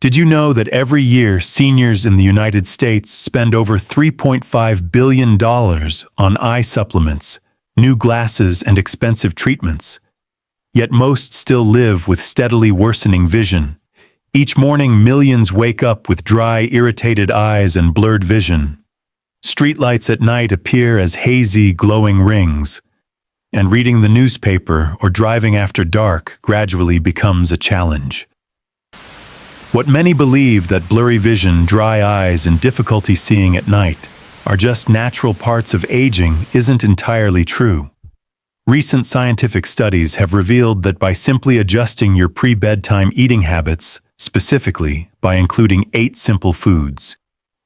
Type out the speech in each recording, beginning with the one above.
Did you know that every year seniors in the United States spend over $3.5 billion on eye supplements, new glasses, and expensive treatments? Yet most still live with steadily worsening vision. Each morning, millions wake up with dry, irritated eyes and blurred vision. Streetlights at night appear as hazy, glowing rings, and reading the newspaper or driving after dark gradually becomes a challenge. What many believe that blurry vision, dry eyes, and difficulty seeing at night are just natural parts of aging isn't entirely true. Recent scientific studies have revealed that by simply adjusting your pre-bedtime eating habits, specifically by including 8 simple foods,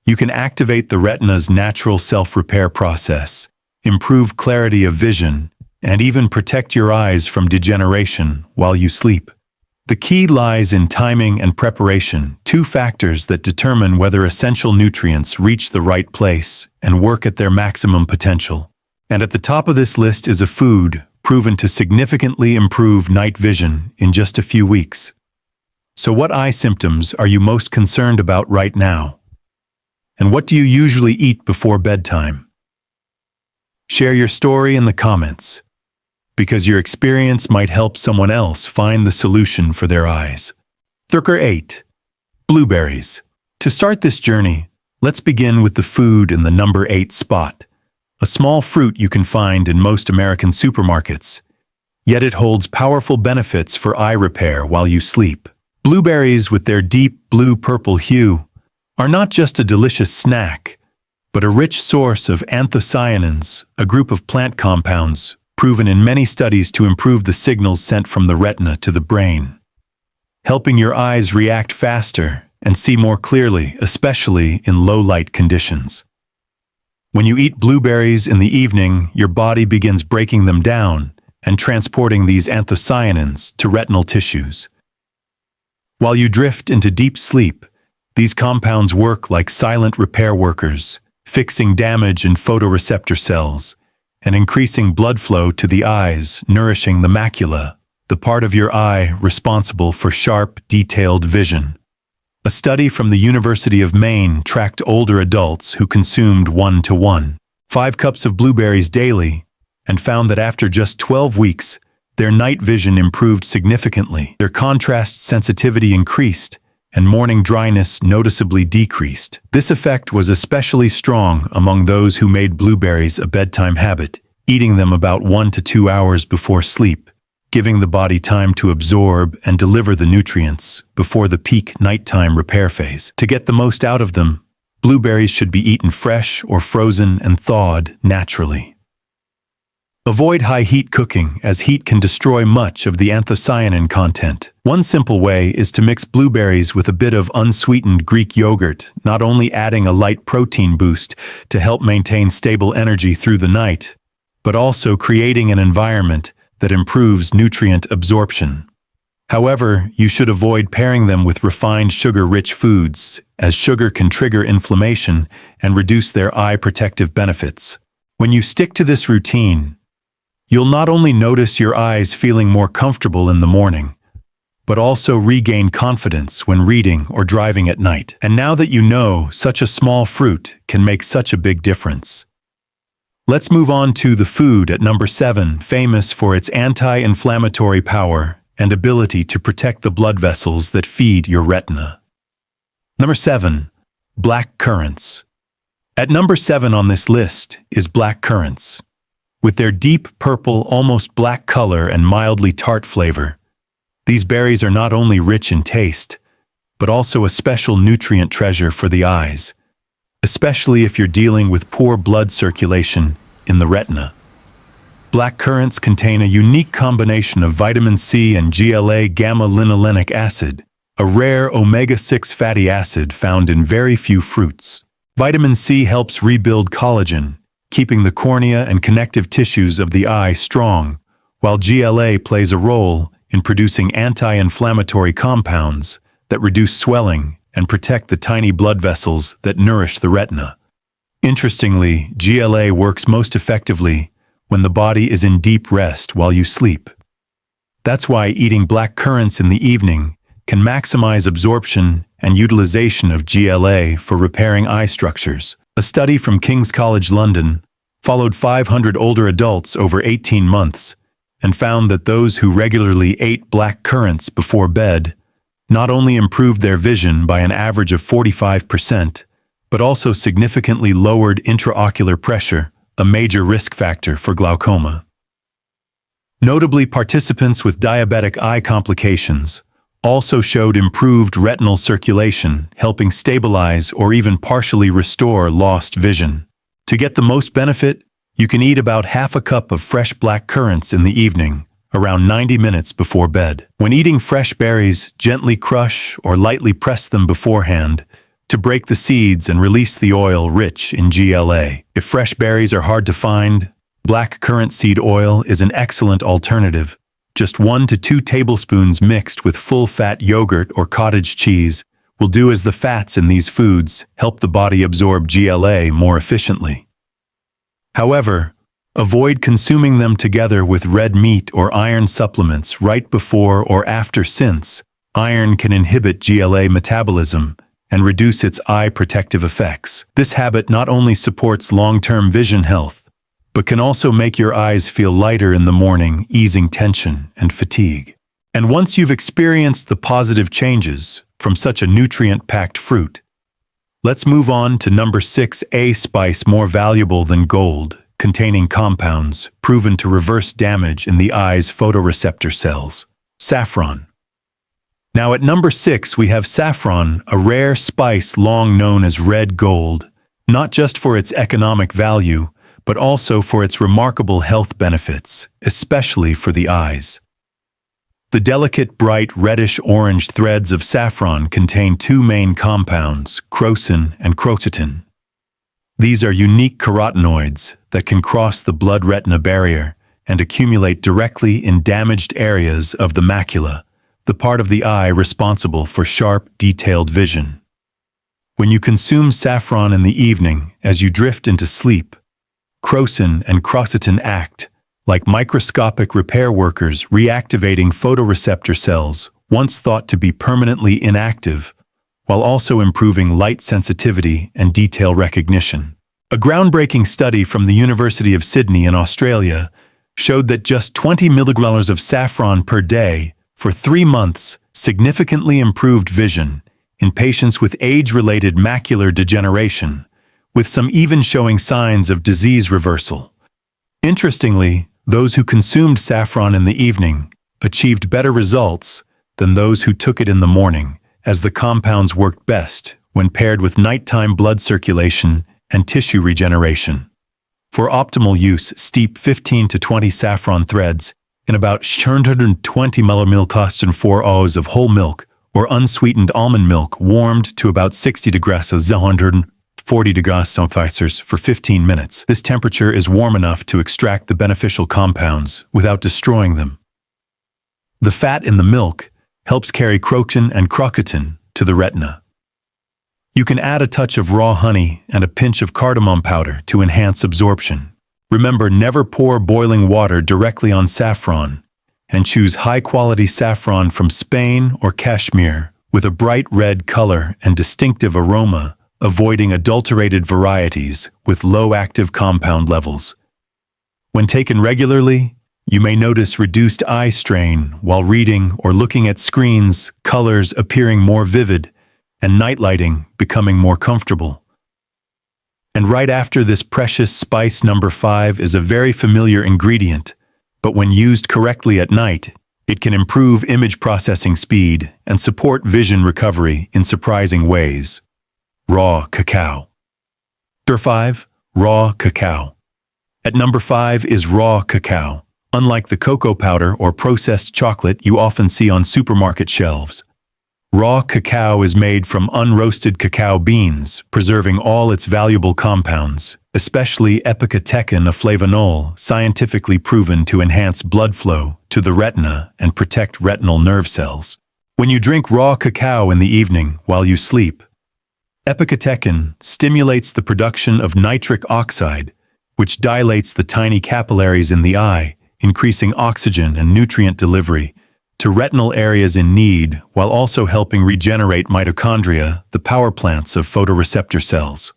you can activate the retina's natural self-repair process, improve clarity of vision, and even protect your eyes from degeneration while you sleep. The key lies in timing and preparation, 2 factors that determine whether essential nutrients reach the right place and work at their maximum potential. And at the top of this list is a food proven to significantly improve night vision in just a few weeks. So what eye symptoms are you most concerned about right now? And what do you usually eat before bedtime? Share your story in the comments, because your experience might help someone else find the solution for their eyes. 8. Blueberries. To start this journey, let's begin with the food in the number 8 spot. A small fruit you can find in most American supermarkets, yet it holds powerful benefits for eye repair while you sleep. Blueberries, with their deep blue-purple hue, are not just a delicious snack, but a rich source of anthocyanins, a group of plant compounds proven in many studies to improve the signals sent from the retina to the brain, helping your eyes react faster and see more clearly, especially in low-light conditions. When you eat blueberries in the evening, your body begins breaking them down and transporting these anthocyanins to retinal tissues. While you drift into deep sleep, these compounds work like silent repair workers, fixing damage in photoreceptor cells and increasing blood flow to the eyes, nourishing the macula, the part of your eye responsible for sharp, detailed vision. A study from the University of Maine tracked older adults who consumed 1:1.5 cups of blueberries daily and found that after just 12 weeks, their night vision improved significantly. Their contrast sensitivity increased, and morning dryness noticeably decreased. This effect was especially strong among those who made blueberries a bedtime habit, eating them about 1 to 2 hours before sleep, giving the body time to absorb and deliver the nutrients before the peak nighttime repair phase. To get the most out of them, blueberries should be eaten fresh or frozen and thawed naturally. Avoid high-heat cooking, as heat can destroy much of the anthocyanin content. One simple way is to mix blueberries with a bit of unsweetened Greek yogurt, not only adding a light protein boost to help maintain stable energy through the night, but also creating an environment that improves nutrient absorption. However, you should avoid pairing them with refined sugar-rich foods, as sugar can trigger inflammation and reduce their eye protective benefits. When you stick to this routine, you'll not only notice your eyes feeling more comfortable in the morning, but also regain confidence when reading or driving at night. And now that you know such a small fruit can make such a big difference, let's move on to the food at number 7, famous for its anti-inflammatory power and ability to protect the blood vessels that feed your retina. Number 7. Black currants. At number 7 on this list is black currants. With their deep purple, almost black color and mildly tart flavor, these berries are not only rich in taste, but also a special nutrient treasure for the eyes, especially if you're dealing with poor blood circulation in the retina. Black currants contain a unique combination of vitamin C and GLA gamma-linolenic acid, a rare omega-6 fatty acid found in very few fruits. Vitamin C helps rebuild collagen, keeping the cornea and connective tissues of the eye strong, while GLA plays a role in producing anti-inflammatory compounds that reduce swelling and protect the tiny blood vessels that nourish the retina. Interestingly, GLA works most effectively when the body is in deep rest while you sleep. That's why eating black currants in the evening can maximize absorption and utilization of GLA for repairing eye structures. A study from King's College London followed 500 older adults over 18 months and found that those who regularly ate black currants before bed not only improved their vision by an average of 45%, but also significantly lowered intraocular pressure, a major risk factor for glaucoma. Notably, participants with diabetic eye complications also showed improved retinal circulation, helping stabilize or even partially restore lost vision. To get the most benefit, you can eat about half a cup of fresh black currants in the evening, around 90 minutes before bed. When eating fresh berries, gently crush or lightly press them beforehand to break the seeds and release the oil rich in GLA. If fresh berries are hard to find, black currant seed oil is an excellent alternative. Just 1 to 2 tablespoons mixed with full-fat yogurt or cottage cheese will do, as the fats in these foods help the body absorb GLA more efficiently. However, avoid consuming them together with red meat or iron supplements right before or after, since iron can inhibit GLA metabolism and reduce its eye protective effects. This habit not only supports long-term vision health, but can also make your eyes feel lighter in the morning, easing tension and fatigue. And once you've experienced the positive changes from such a nutrient-packed fruit, let's move on to number 6, a spice more valuable than gold, containing compounds proven to reverse damage in the eye's photoreceptor cells: saffron. Now at number 6, we have saffron, a rare spice long known as red gold, not just for its economic value, but also for its remarkable health benefits, especially for the eyes. The delicate, bright, reddish-orange threads of saffron contain 2 main compounds, crocin and quercetin. These are unique carotenoids that can cross the blood-retina barrier and accumulate directly in damaged areas of the macula, the part of the eye responsible for sharp, detailed vision. When you consume saffron in the evening as you drift into sleep, crocin and quercetin act like microscopic repair workers, reactivating photoreceptor cells once thought to be permanently inactive, while also improving light sensitivity and detail recognition. A groundbreaking study from the University of Sydney in Australia showed that just 20 milligrams of saffron per day for 3 months significantly improved vision in patients with age-related macular degeneration, with some even showing signs of disease reversal. Interestingly, those who consumed saffron in the evening achieved better results than those who took it in the morning, as the compounds worked best when paired with nighttime blood circulation and tissue regeneration. For optimal use, steep 15 to 20 saffron threads in about 120 milliliters and 4 oz of whole milk or unsweetened almond milk, warmed to about 60 degrees of 140 degrees Celsius for 15 minutes. This temperature is warm enough to extract the beneficial compounds without destroying them. The fat in the milk helps carry crocin and quercetin to the retina. You can add a touch of raw honey and a pinch of cardamom powder to enhance absorption. Remember, never pour boiling water directly on saffron, and choose high-quality saffron from Spain or Kashmir with a bright red color and distinctive aroma, avoiding adulterated varieties with low active compound levels. When taken regularly, you may notice reduced eye strain while reading or looking at screens, colors appearing more vivid, and night lighting becoming more comfortable. And right after this precious spice, number 5 is a very familiar ingredient, but when used correctly at night, it can improve image processing speed and support vision recovery in surprising ways. Raw cacao. Number 5, raw cacao. At number 5 is raw cacao. Unlike the cocoa powder or processed chocolate you often see on supermarket shelves, raw cacao is made from unroasted cacao beans, preserving all its valuable compounds, especially epicatechin, a flavonol scientifically proven to enhance blood flow to the retina and protect retinal nerve cells. When you drink raw cacao in the evening while you sleep, epicatechin stimulates the production of nitric oxide, which dilates the tiny capillaries in the eye, increasing oxygen and nutrient delivery to retinal areas in need while also helping regenerate mitochondria, the power plants of photoreceptor cells.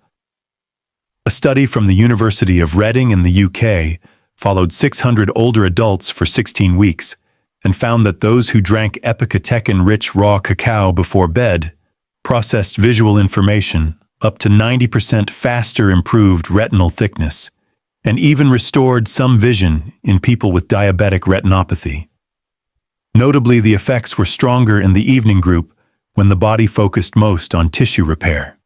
A study from the University of Reading in the UK followed 600 older adults for 16 weeks and found that those who drank epicatechin-rich raw cacao before bed processed visual information up to 90% faster, improved retinal thickness, and even restored some vision in people with diabetic retinopathy. Notably, the effects were stronger in the evening group when the body focused most on tissue repair.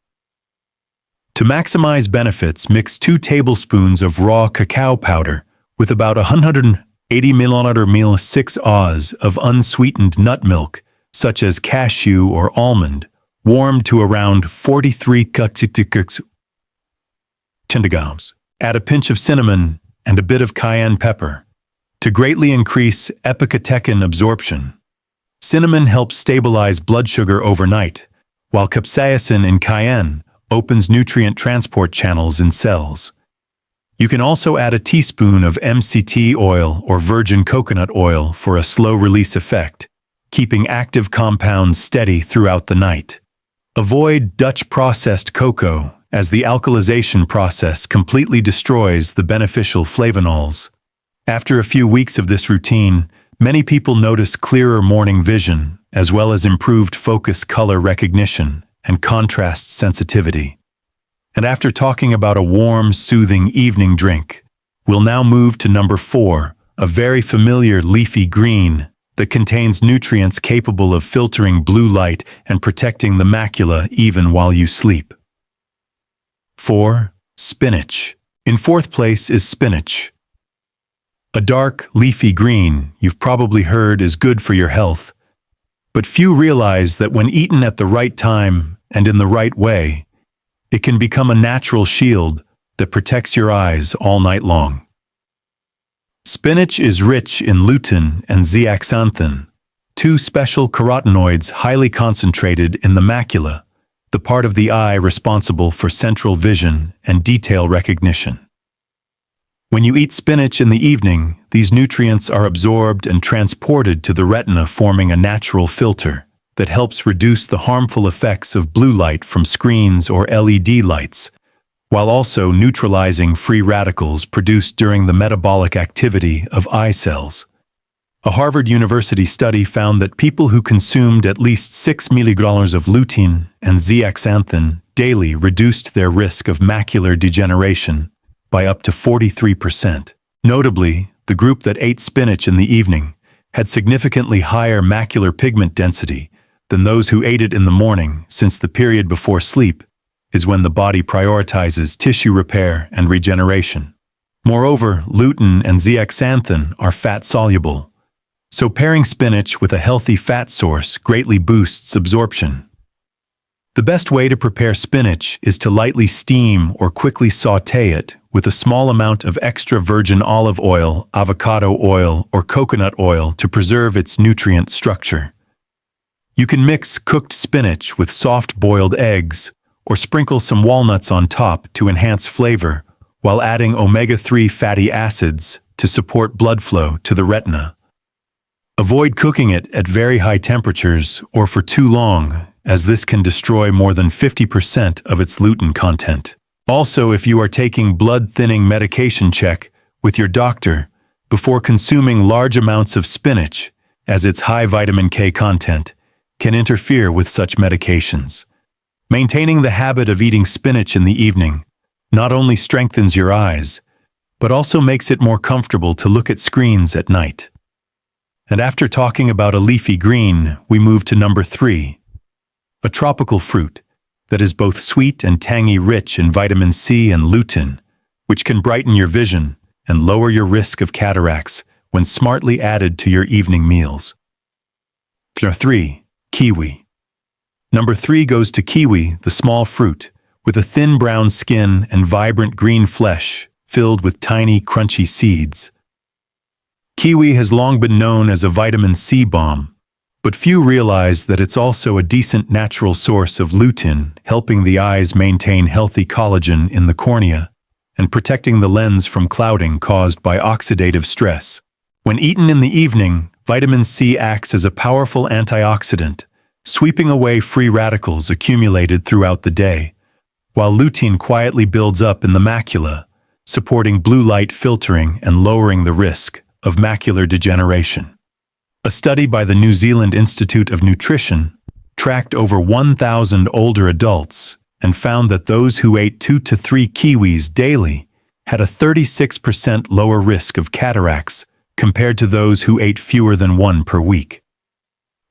To maximize benefits, mix 2 tablespoons of raw cacao powder with about 180 ml 6 oz of unsweetened nut milk, such as cashew or almond, warmed to around 43 centigrams. Add a pinch of cinnamon and a bit of cayenne pepper to greatly increase epicatechin absorption. Cinnamon helps stabilize blood sugar overnight, while capsaicin in cayenne opens nutrient transport channels in cells. You can also add a teaspoon of MCT oil or virgin coconut oil for a slow-release effect, keeping active compounds steady throughout the night. Avoid Dutch processed cocoa, as the alkalization process completely destroys the beneficial flavonols. After a few weeks of this routine, many people notice clearer morning vision, as well as improved focus, color recognition, and contrast sensitivity. And after talking about a warm, soothing evening drink, we'll now move to number 4, a very familiar leafy green that contains nutrients capable of filtering blue light and protecting the macula even while you sleep. 4. Spinach. In 4th place is spinach. A dark, leafy green you've probably heard is good for your health, but few realize that when eaten at the right time and in the right way, it can become a natural shield that protects your eyes all night long. Spinach is rich in lutein and zeaxanthin, 2 special carotenoids highly concentrated in the macula, the part of the eye responsible for central vision and detail recognition. When you eat spinach in the evening, these nutrients are absorbed and transported to the retina, forming a natural filter that helps reduce the harmful effects of blue light from screens or LED lights, while also neutralizing free radicals produced during the metabolic activity of eye cells. A Harvard University study found that people who consumed at least 6 milligrams of lutein and zeaxanthin daily reduced their risk of macular degeneration by up to 43%. Notably, the group that ate spinach in the evening had significantly higher macular pigment density than those who ate it in the morning, since the period before sleep is when the body prioritizes tissue repair and regeneration. Moreover, lutein and zeaxanthin are fat-soluble, so pairing spinach with a healthy fat source greatly boosts absorption. The best way to prepare spinach is to lightly steam or quickly sauté it with a small amount of extra virgin olive oil, avocado oil, or coconut oil to preserve its nutrient structure. You can mix cooked spinach with soft-boiled eggs or sprinkle some walnuts on top to enhance flavor, while adding omega-3 fatty acids to support blood flow to the retina. Avoid cooking it at very high temperatures or for too long, as this can destroy more than 50% of its lutein content. Also, if you are taking blood-thinning medication, check with your doctor before consuming large amounts of spinach, as its high vitamin K content can interfere with such medications. Maintaining the habit of eating spinach in the evening not only strengthens your eyes, but also makes it more comfortable to look at screens at night. And after talking about a leafy green, we move to number 3, a tropical fruit that is both sweet and tangy, rich in vitamin C and lutein, which can brighten your vision and lower your risk of cataracts when smartly added to your evening meals. Number 3. Kiwi. Number 3 goes to kiwi, the small fruit, with a thin brown skin and vibrant green flesh filled with tiny, crunchy seeds. Kiwi has long been known as a vitamin C bomb, but few realize that it's also a decent natural source of lutein, helping the eyes maintain healthy collagen in the cornea and protecting the lens from clouding caused by oxidative stress. When eaten in the evening, Vitamin C acts as a powerful antioxidant, sweeping away free radicals accumulated throughout the day, while lutein quietly builds up in the macula, supporting blue light filtering and lowering the risk of macular degeneration. A study by the New Zealand Institute of Nutrition tracked over 1,000 older adults and found that those who ate 2 to 3 kiwis daily had a 36% lower risk of cataracts compared to those who ate fewer than 1 per week.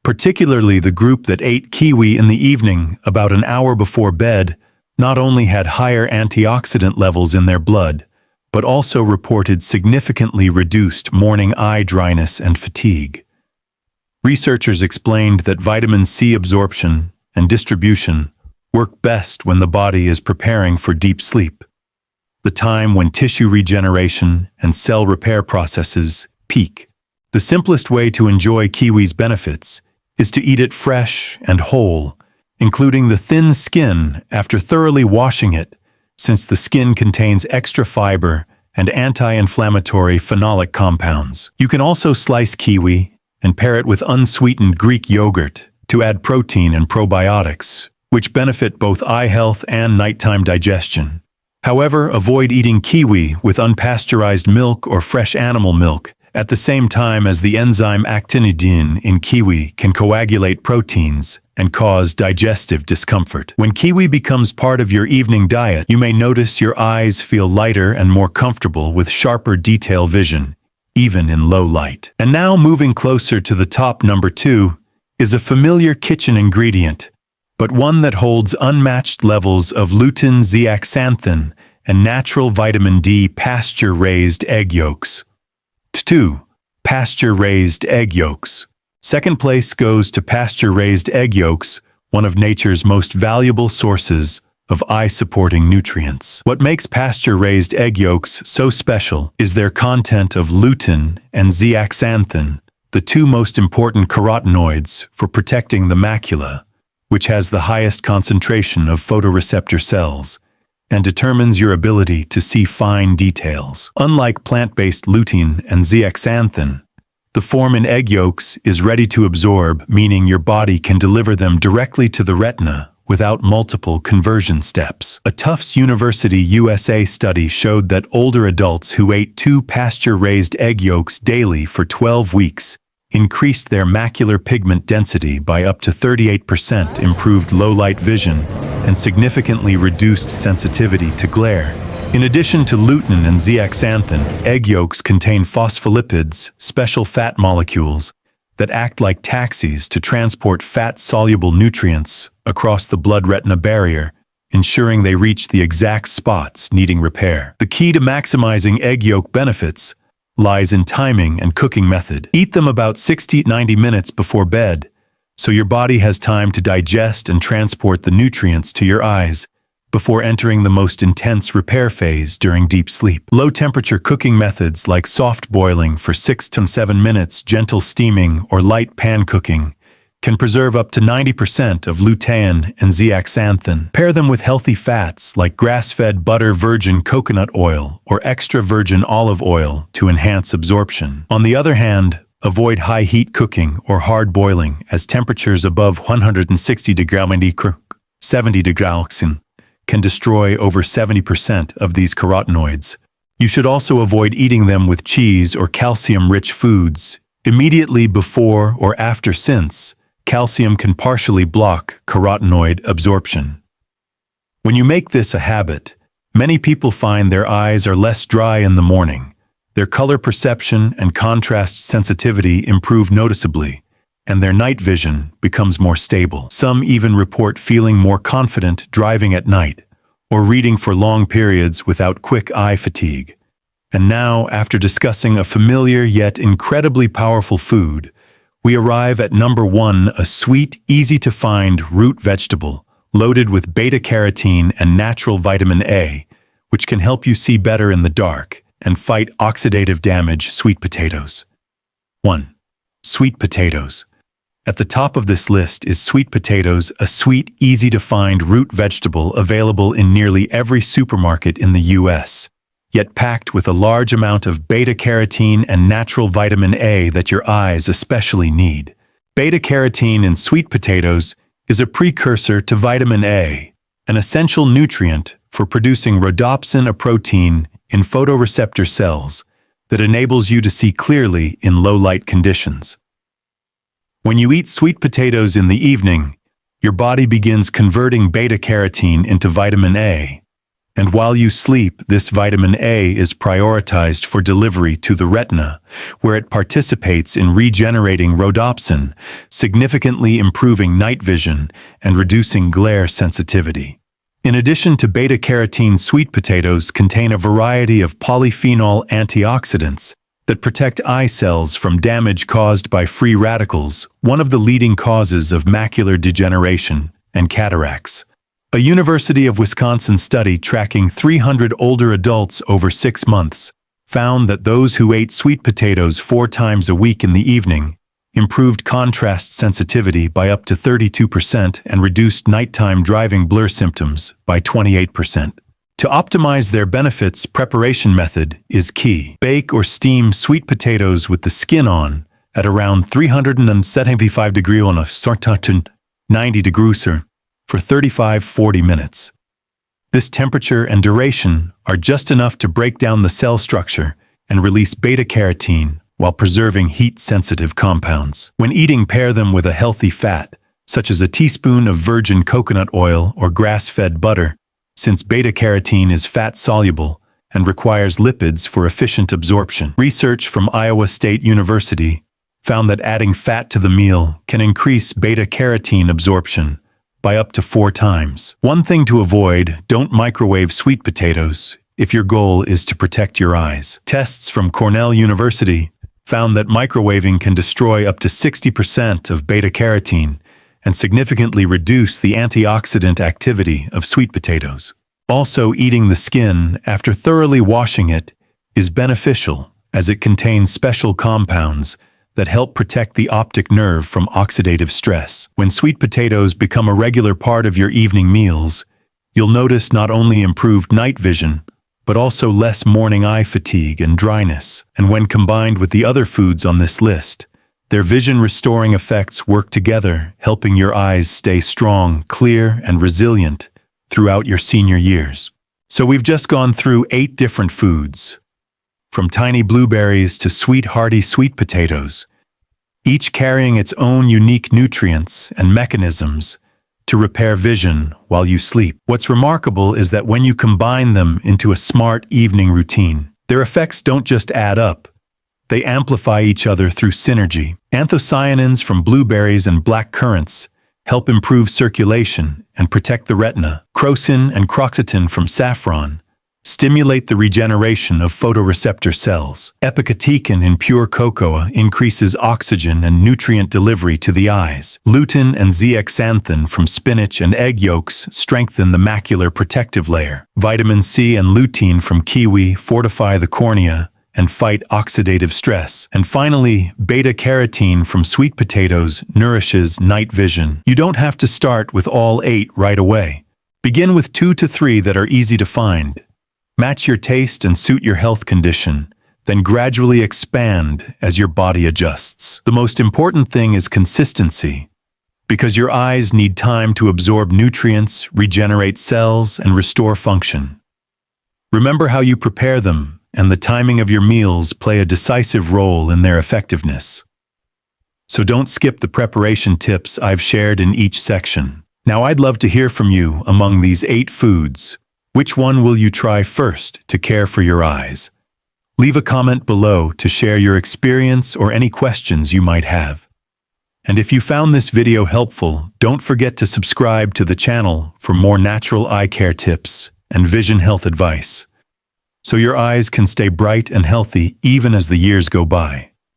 Particularly the group that ate kiwi in the evening about an hour before bed not only had higher antioxidant levels in their blood, but also reported significantly reduced morning eye dryness and fatigue. Researchers explained that vitamin C absorption and distribution work best when the body is preparing for deep sleep, the time when tissue regeneration and cell repair processes peak. The simplest way to enjoy kiwi's benefits is to eat it fresh and whole, including the thin skin after thoroughly washing it, since the skin contains extra fiber and anti-inflammatory phenolic compounds. You can also slice kiwi and pair it with unsweetened Greek yogurt to add protein and probiotics, which benefit both eye health and nighttime digestion. However, avoid eating kiwi with unpasteurized milk or fresh animal milk, at the same time as the enzyme actinidin in kiwi can coagulate proteins and cause digestive discomfort. When kiwi becomes part of your evening diet, you may notice your eyes feel lighter and more comfortable with sharper detail vision, even in low light. And now, moving closer to the top, number 2 is a familiar kitchen ingredient, but one that holds unmatched levels of lutein, zeaxanthin, and natural vitamin D: pasture-raised egg yolks. 2. Pasture-raised egg yolks. Second place goes to pasture-raised egg yolks, one of nature's most valuable sources of eye-supporting nutrients. What makes pasture-raised egg yolks so special is their content of lutein and zeaxanthin, the 2 most important carotenoids for protecting the macula, which has the highest concentration of photoreceptor cells and determines your ability to see fine details. Unlike plant-based lutein and zeaxanthin, the form in egg yolks is ready to absorb, meaning your body can deliver them directly to the retina without multiple conversion steps. A Tufts University USA study showed that older adults who ate 2 pasture-raised egg yolks daily for 12 weeks increased their macular pigment density by up to 38%, improved low-light vision, and significantly reduced sensitivity to glare. In addition to lutein and zeaxanthin, egg yolks contain phospholipids, special fat molecules, that act like taxis to transport fat-soluble nutrients across the blood-retina barrier, ensuring they reach the exact spots needing repair. The key to maximizing egg yolk benefits lies in timing and cooking method. Eat them about 60-90 minutes before bed, so your body has time to digest and transport the nutrients to your eyes before entering the most intense repair phase during deep sleep. Low-temperature cooking methods like soft boiling for 6 to 7 minutes, gentle steaming, or light pan cooking can preserve up to 90% of lutein and zeaxanthin. Pair them with healthy fats like grass-fed butter, virgin coconut oil, or extra virgin olive oil to enhance absorption. On the other hand, avoid high-heat cooking or hard boiling, as temperatures above 160 degrees 70 degrees can destroy over 70% of these carotenoids. You should also avoid eating them with cheese or calcium-rich foods immediately before or after, since calcium can partially block carotenoid absorption. When you make this a habit, many people find their eyes are less dry in the morning. Their color perception and contrast sensitivity improve noticeably, and their night vision becomes more stable. Some even report feeling more confident driving at night or reading for long periods without quick eye fatigue. And now, after discussing a familiar yet incredibly powerful food, we arrive at number 1, a sweet, easy-to-find root vegetable loaded with beta-carotene and natural vitamin A, which can help you see better in the dark and fight oxidative damage: sweet potatoes. 1. Sweet potatoes. At the top of this list is sweet potatoes, a sweet, easy-to-find root vegetable available in nearly every supermarket in the U.S. yet packed with a large amount of beta-carotene and natural vitamin A that your eyes especially need. Beta-carotene in sweet potatoes is a precursor to vitamin A, an essential nutrient for producing rhodopsin, a protein in photoreceptor cells that enables you to see clearly in low-light conditions. When you eat sweet potatoes in the evening, your body begins converting beta-carotene into vitamin A, and while you sleep, this vitamin A is prioritized for delivery to the retina, where it participates in regenerating rhodopsin, significantly improving night vision and reducing glare sensitivity. In addition to beta-carotene, sweet potatoes contain a variety of polyphenol antioxidants that protect eye cells from damage caused by free radicals, one of the leading causes of macular degeneration and cataracts. A University of Wisconsin study tracking 300 older adults over 6 months found that those who ate sweet potatoes 4 times a week in the evening improved contrast sensitivity by up to 32% and reduced nighttime driving blur symptoms by 28%. To optimize their benefits, preparation method is key. Bake or steam sweet potatoes with the skin on at around 375 degrees on a certain 90 degrees for 35–40 minutes. This temperature and duration are just enough to break down the cell structure and release beta-carotene while preserving heat-sensitive compounds. When eating, pair them with a healthy fat, such as a teaspoon of virgin coconut oil or grass-fed butter, since beta-carotene is fat-soluble and requires lipids for efficient absorption. Research from Iowa State University found that adding fat to the meal can increase beta-carotene absorption by up to 4 times. One thing to avoid: don't microwave sweet potatoes if your goal is to protect your eyes. Tests from Cornell University found that microwaving can destroy up to 60% of beta-carotene and significantly reduce the antioxidant activity of sweet potatoes. Also, eating the skin after thoroughly washing it is beneficial, as it contains special compounds that help protect the optic nerve from oxidative stress. When sweet potatoes become a regular part of your evening meals, you'll notice not only improved night vision, but also less morning eye fatigue and dryness. And when combined with the other foods on this list, their vision-restoring effects work together, helping your eyes stay strong, clear, and resilient throughout your senior years. So we've just gone through 8 different foods, from tiny blueberries to sweet, hearty sweet potatoes, each carrying its own unique nutrients and mechanisms to repair vision while you sleep. What's remarkable is that when you combine them into a smart evening routine, their effects don't just add up, they amplify each other through synergy. Anthocyanins from blueberries and black currants help improve circulation and protect the retina. Crocin and croxetin from saffron stimulate the regeneration of photoreceptor cells. Epicatechin in pure cocoa increases oxygen and nutrient delivery to the eyes. Lutein and zeaxanthin from spinach and egg yolks strengthen the macular protective layer. Vitamin C and lutein from kiwi fortify the cornea and fight oxidative stress. And finally, beta-carotene from sweet potatoes nourishes night vision. You don't have to start with all 8 right away. Begin with 2 to 3 that are easy to find. Match your taste and suit your health condition, then gradually expand as your body adjusts. The most important thing is consistency, because your eyes need time to absorb nutrients, regenerate cells, and restore function. Remember how you prepare them, and the timing of your meals play a decisive role in their effectiveness. So don't skip the preparation tips I've shared in each section. Now I'd love to hear from you among these 8 foods. Which one will you try first to care for your eyes? Leave a comment below to share your experience or any questions you might have. And if you found this video helpful, don't forget to subscribe to the channel for more natural eye care tips and vision health advice, so your eyes can stay bright and healthy even as the years go by.